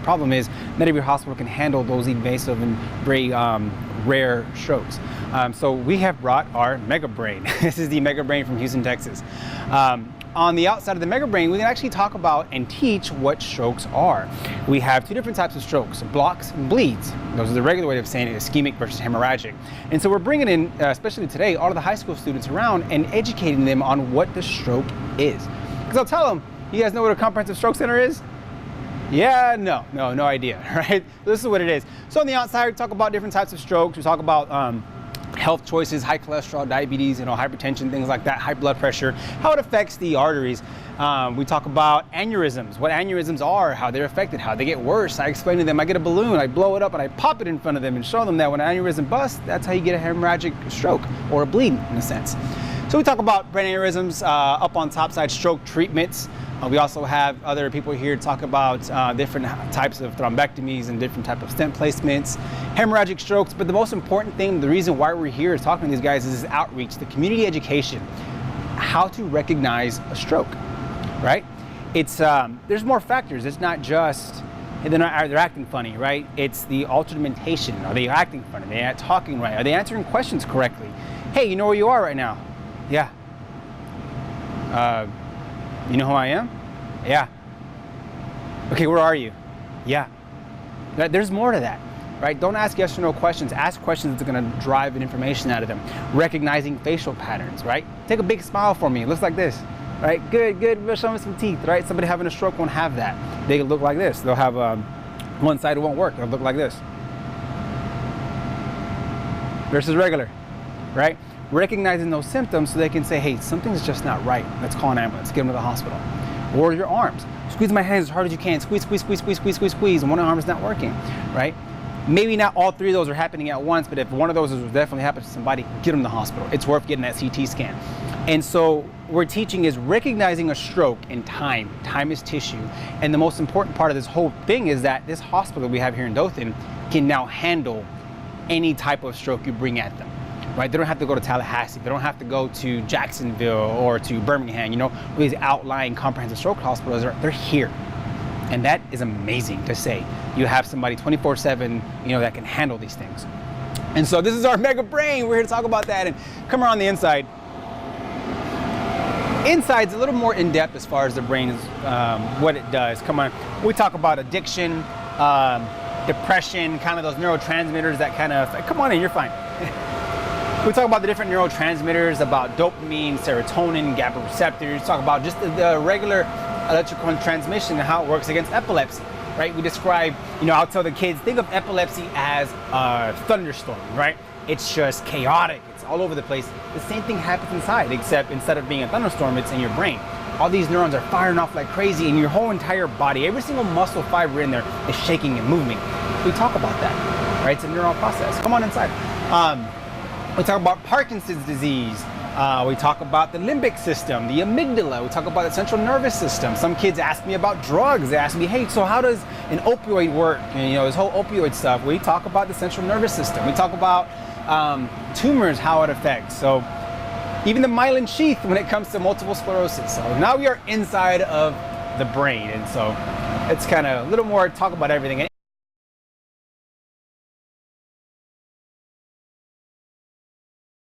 The problem is not every hospital can handle those invasive and very rare strokes. So we have brought our Mega Brain. This is the Mega Brain from Houston, Texas. On the outside of the Mega Brain, we can actually talk about and teach what strokes are. We have two different types of strokes, blocks and bleeds. Those are the regular way of saying it, ischemic versus hemorrhagic. And so we're bringing in, especially today, all of the high school students around and educating them on what the stroke is. Because I'll tell them, you guys know what a comprehensive stroke center is? Yeah, no idea, right? This is what it is. So on the outside, we talk about different types of strokes. We talk about health choices, high cholesterol, diabetes, hypertension, things like that, high blood pressure, how it affects the arteries. We talk about aneurysms, what aneurysms are, how they're affected, how they get worse. I explain to them, I get a balloon, I blow it up and I pop it in front of them and show them that when an aneurysm busts, that's how you get a hemorrhagic stroke or a bleed in a sense. So we talk about brain aneurysms, up on top side stroke treatments. We also have other people here to talk about different types of thrombectomies and different types of stent placements, hemorrhagic strokes. But the most important thing, the reason why we're here is talking to these guys is outreach, the community education, how to recognize a stroke, right? It's there's more factors. It's not just they're acting funny, right? It's the altermentation. Are they acting funny? Are they not talking right? Are they answering questions correctly? Hey, you know where you are right now? Yeah. You know who I am? Yeah. Okay, where are you? Yeah. There's more to that, right? Don't ask yes or no questions. Ask questions that are going to drive information out of them. Recognizing facial patterns, right? Take a big smile for me. It looks like this, right? Good. Show me some teeth, right? Somebody having a stroke won't have that. They look like this. They'll have one side won't work. It'll look like this. Versus regular, right? Recognizing those symptoms so they can say, hey, something's just not right. Let's call an ambulance, get them to the hospital. Or your arms. Squeeze my hands as hard as you can. Squeeze, and one arm is not working, right? Maybe not all three of those are happening at once, but if one of those is definitely happening to somebody, get them to the hospital. It's worth getting that CT scan. And so we're teaching is recognizing a stroke in time. Time is tissue. And the most important part of this whole thing is that this hospital we have here in Dothan can now handle any type of stroke you bring at them. Right? They don't have to go to Tallahassee. They don't have to go to Jacksonville or to Birmingham. These outlying comprehensive stroke hospitals, they're here. And that is amazing to say. You have somebody 24/7, that can handle these things. And so this is our Mega Brain. We're here to talk about that and come around the inside. Inside's a little more in-depth as far as the brain is, what it does. Come on. We talk about addiction, depression, kind of those neurotransmitters that kind of, come on in, you're fine. We talk about the different neurotransmitters, about dopamine, serotonin, GABA receptors. Talk about just the regular electrical transmission and how it works against epilepsy, right? We describe, I'll tell the kids, think of epilepsy as a thunderstorm, right? It's just chaotic. It's all over the place. The same thing happens inside, except instead of being a thunderstorm, it's in your brain. All these neurons are firing off like crazy in your whole entire body. Every single muscle fiber in there is shaking and moving. We talk about that, right? It's a neural process. Come on inside. We talk about Parkinson's disease. We talk about the limbic system, the amygdala. We talk about the central nervous system. Some kids ask me about drugs. They ask me, hey, so how does an opioid work? And, this whole opioid stuff. We talk about the central nervous system. We talk about tumors, how it affects. So even the myelin sheath when it comes to multiple sclerosis. So now we are inside of the brain. And so it's kind of a little more talk about everything.